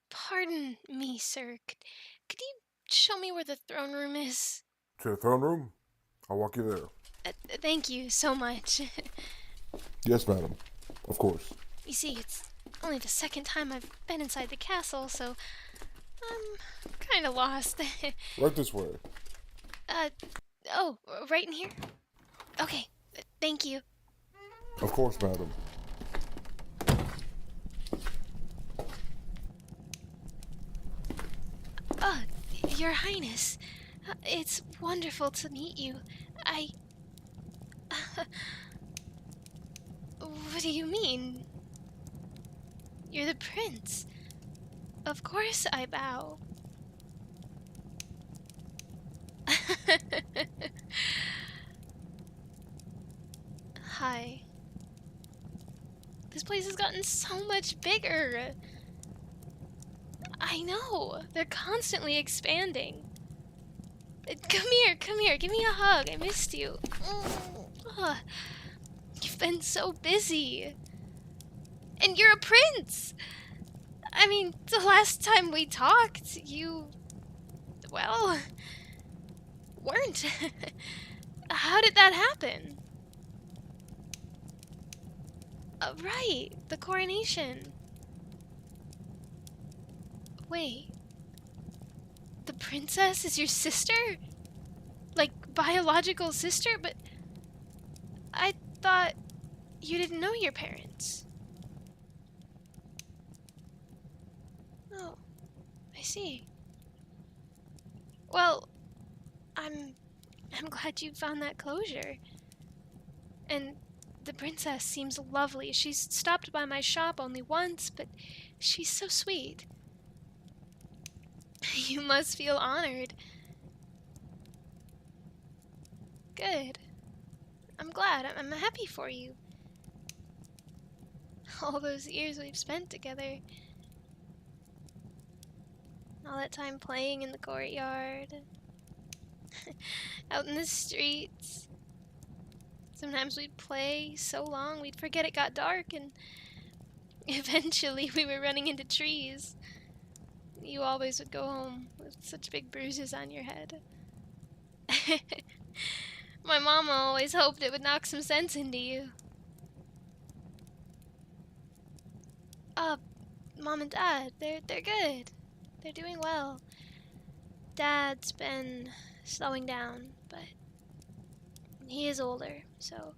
Pardon me, sir. Could you show me where the throne room is? To the throne room? I'll walk you there. Thank you so much. Yes, madam. Of course. You see, it's only the second time I've been inside the castle, so I'm kind of lost. Right this way. uh, oh, right in here? Okay, thank you. Of course, madam. Uh, Your Highness, it's wonderful to meet you. I... What do you mean? You're the prince. Of course I bow. Hi. This place has gotten so much bigger. I know. They're constantly expanding. Come here, give me a hug. I missed you. Ugh. You've been so busy. And you're a prince! I mean, the last time we talked, you... well... weren't. How did that happen? Right, the coronation. Wait. The princess is your sister? Like, biological sister? But I thought you didn't know your parents. Oh, I see. Well, I'm glad you found that closure. And the princess seems lovely. She's stopped by my shop only once, but she's so sweet. You must feel honored. Good. I'm glad. I'm happy for you. All those years we've spent together. All that time playing in the courtyard. Out in the streets. Sometimes we'd play so long we'd forget it got dark, and eventually we were running into trees. You always would go home with such big bruises on your head. My mama always hoped it would knock some sense into you. Mom and Dad, they're good. They're doing well. Dad's been slowing down, but he is older, so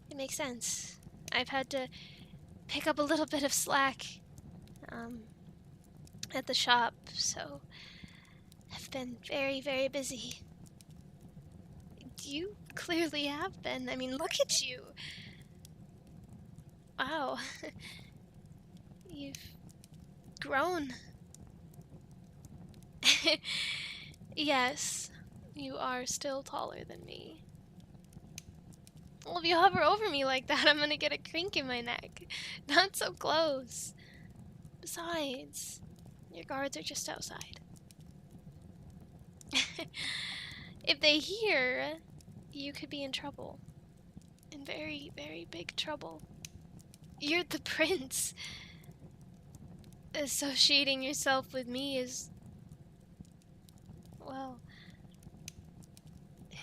it makes sense. I've had to pick up a little bit of slack at the shop, so I've been very, very busy. You clearly have been. I mean, look at you. Wow. You've grown. Yes, you are still taller than me. Well, if you hover over me like that, I'm gonna get a crink in my neck. Not so close. Besides, your guards are just outside. If they hear, you could be in trouble. In very, very big trouble. You're the prince. Associating yourself with me is... well...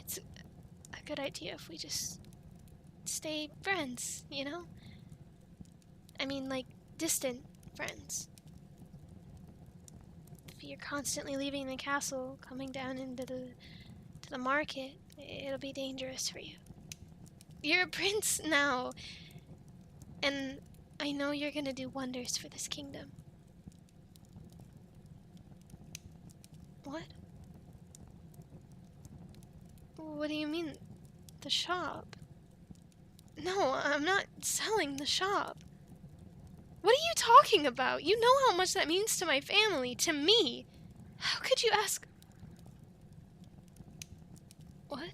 it's a good idea if we just stay friends, you know? I mean, like, distant friends. If you're constantly leaving the castle, coming down into the market, it'll be dangerous for you. You're a prince now, and I know you're gonna do wonders for this kingdom. What? What do you mean, the shop? No, I'm not selling the shop. What are you talking about? You know how much that means to my family, to me. How could you ask... What?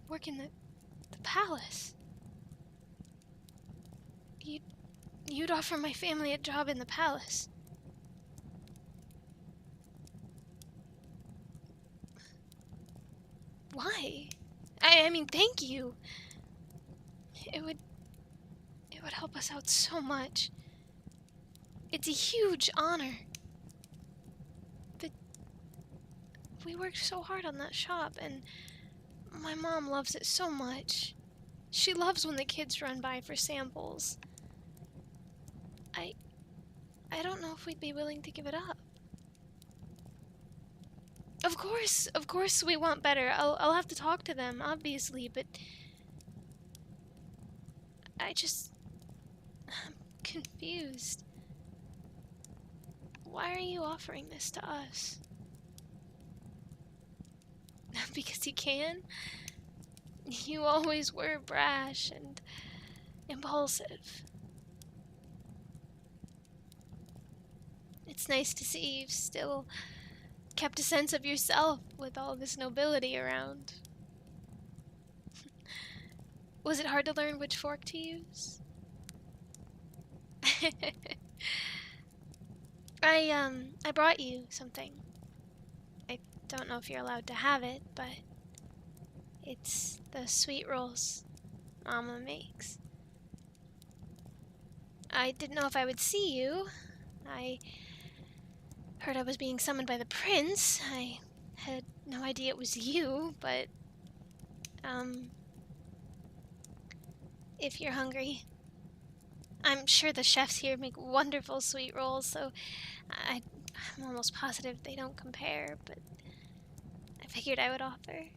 Work in the palace? You'd offer my family a job in the palace. Why? I mean, thank you. It would It would help us out so much. It's a huge honor. But we worked so hard on that shop, and my mom loves it so much. She loves when the kids run by for samples. I don't know if we'd be willing to give it up. Of course we want better. I'll have to talk to them, obviously, but I'm confused. Why are you offering this to us? Because you can? You always were brash and impulsive. It's nice to see you've still kept a sense of yourself with all this nobility around. Was it hard to learn which fork to use? I brought you something. I don't know if you're allowed to have it, but it's the sweet rolls Mama makes. I didn't know if I would see you. I heard I was being summoned by the prince. I had no idea it was you, but, if you're hungry. I'm sure the chefs here make wonderful sweet rolls, so I'm almost positive they don't compare, but I figured I would offer.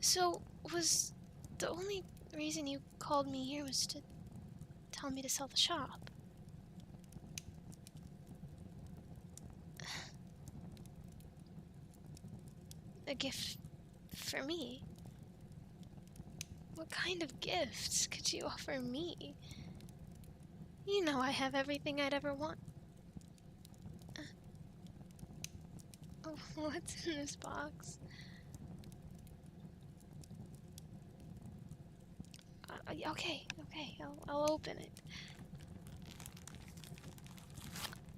So was the only reason you called me here was to tell me to sell the shop? A gift for me? What kind of gifts could you offer me? You know I have everything I'd ever want. Oh, what's in this box? Okay, I'll open it.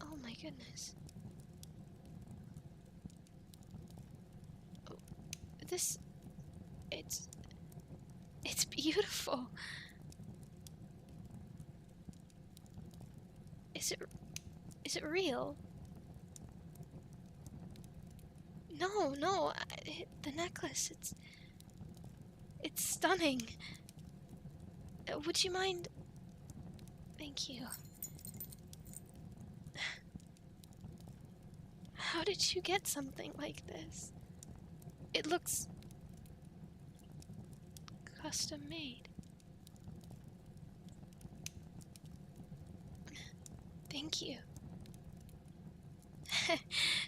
Oh my goodness. Oh, it's beautiful. Is it real? No, the necklace, it's stunning. Would you mind? Thank you. How did you get something like this? It looks custom made. Thank you.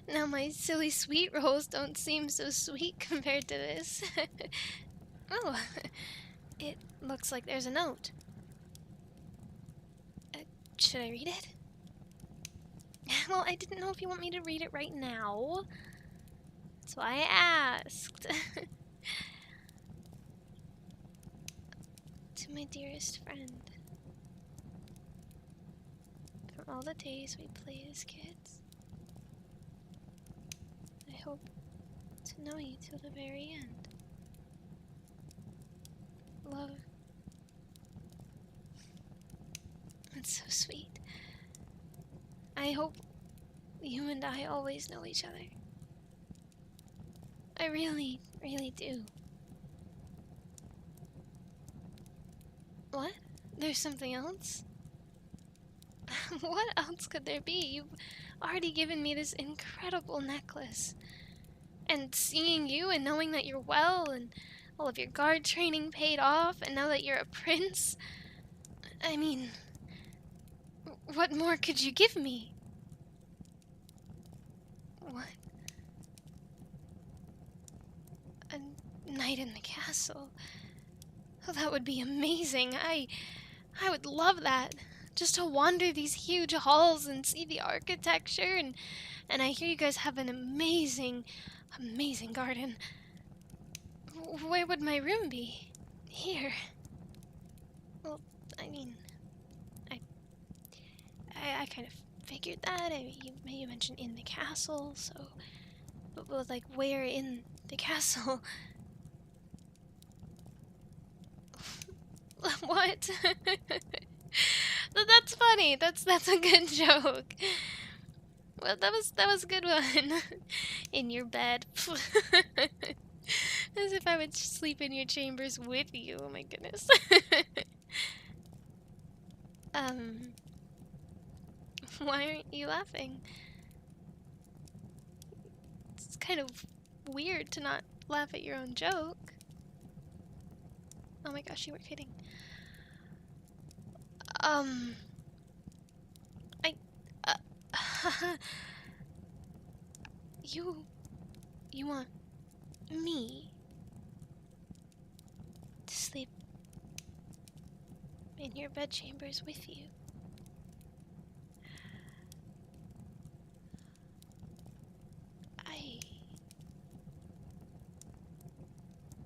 Now my silly sweet rolls don't seem so sweet compared to this. Oh, it looks like there's a note. Should I read it? Well, I didn't know if you want me to read it right now. That's why I asked. To my dearest friend. From all the days we played as kids, I hope to know you till the very end. Love. That's so sweet. I hope you and I always know each other. I really, really do. What? There's something else? What else could there be? You've already given me this incredible necklace. And seeing you and knowing that you're well and all of your guard training paid off and now that you're a prince, I mean, what more could you give me? What? A night in the castle? Oh, that would be amazing. I would love that. Just to wander these huge halls and see the architecture, and I hear you guys have an amazing garden. Where would my room be? Here. Well, I mean, I kind of figured that. You mentioned in the castle, so... But like, where in the castle? What? That's funny. That's a good joke. Well, that was a good one. In your bed. As if I would sleep in your chambers with you. Oh my goodness. um, why aren't you laughing? It's kind of weird to not laugh at your own joke. Oh my gosh, you were kidding. I, you want me to sleep in your bedchambers with you? I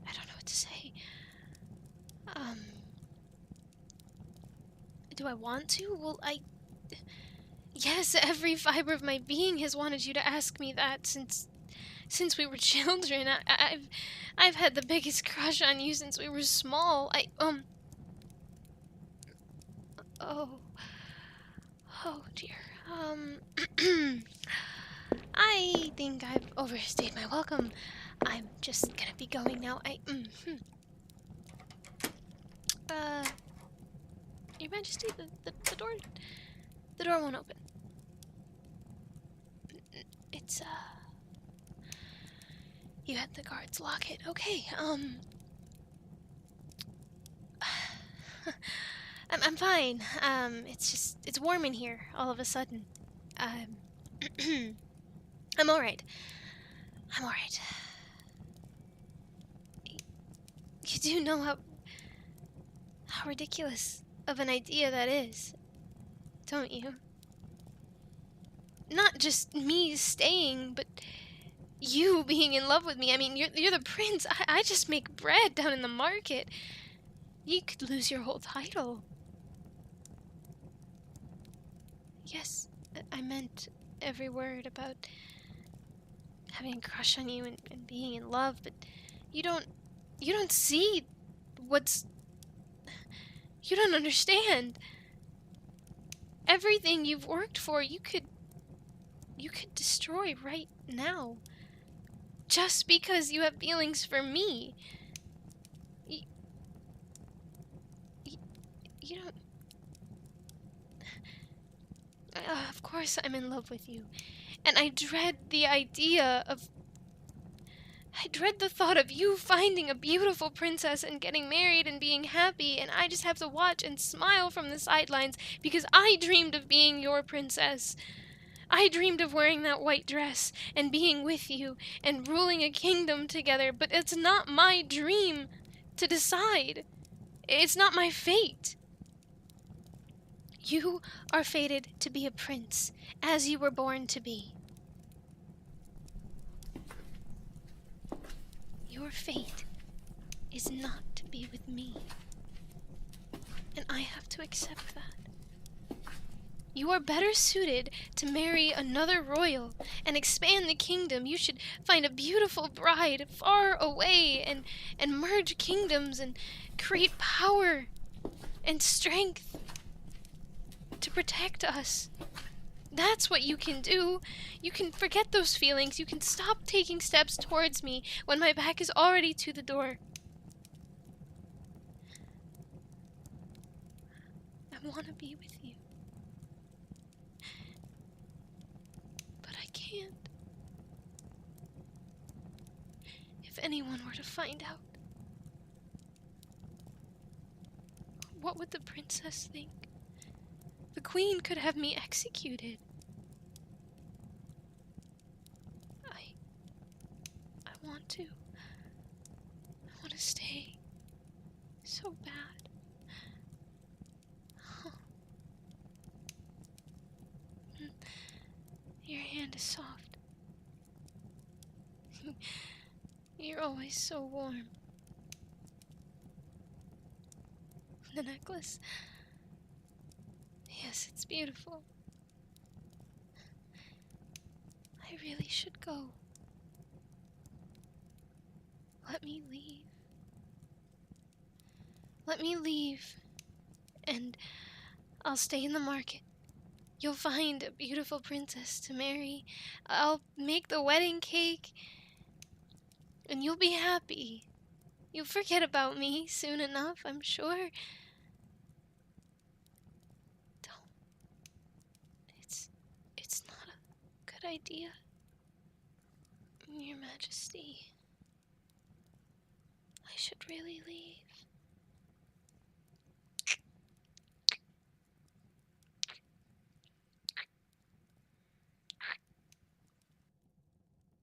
don't know what to say. Do I want to? Well, yes, every fiber of my being has wanted you to ask me that since we were children. I've had the biggest crush on you since we were small. Oh. Oh dear. I think I've overstayed my welcome. I'm just gonna be going now. Your Majesty, the door won't open. It's, you had the guards lock it. Okay, I'm fine. It's warm in here all of a sudden. I'm alright. I'm alright. You do know how ridiculous of an idea that is, don't you? Not just me staying, but you being in love with me. I mean, you're the prince. I just make bread down in the market. You could lose your whole title. Yes, I meant every word about having a crush on you and being in love, but you don't see what's... You don't understand. Everything you've worked for, you could destroy right now. Just because you have feelings for me. You don't... of course I'm in love with you. And I dread the idea of... I dread the thought of you finding a beautiful princess and getting married and being happy, and I just have to watch and smile from the sidelines because I dreamed of being your princess. I dreamed of wearing that white dress and being with you and ruling a kingdom together, but it's not my dream to decide. It's not my fate. You are fated to be a prince, as you were born to be. Your fate is not to be with me, and I have to accept that. You are better suited to marry another royal and expand the kingdom. You should find a beautiful bride far away and merge kingdoms and create power and strength to protect us. That's what you can do. You can forget those feelings. You can stop taking steps towards me when my back is already to the door. I want to be with you. But I can't. If anyone were to find out, what would the princess think? The queen could have me executed. I want to. I want to stay. So bad. Huh. Your hand is soft. You're always so warm. The necklace. Yes, it's beautiful. I really should go. Let me leave. Let me leave and I'll stay in the market. You'll find a beautiful princess to marry. I'll make the wedding cake, and you'll be happy. You'll forget about me soon enough, I'm sure. Don't. It's not a good idea, Your Majesty. I should really leave.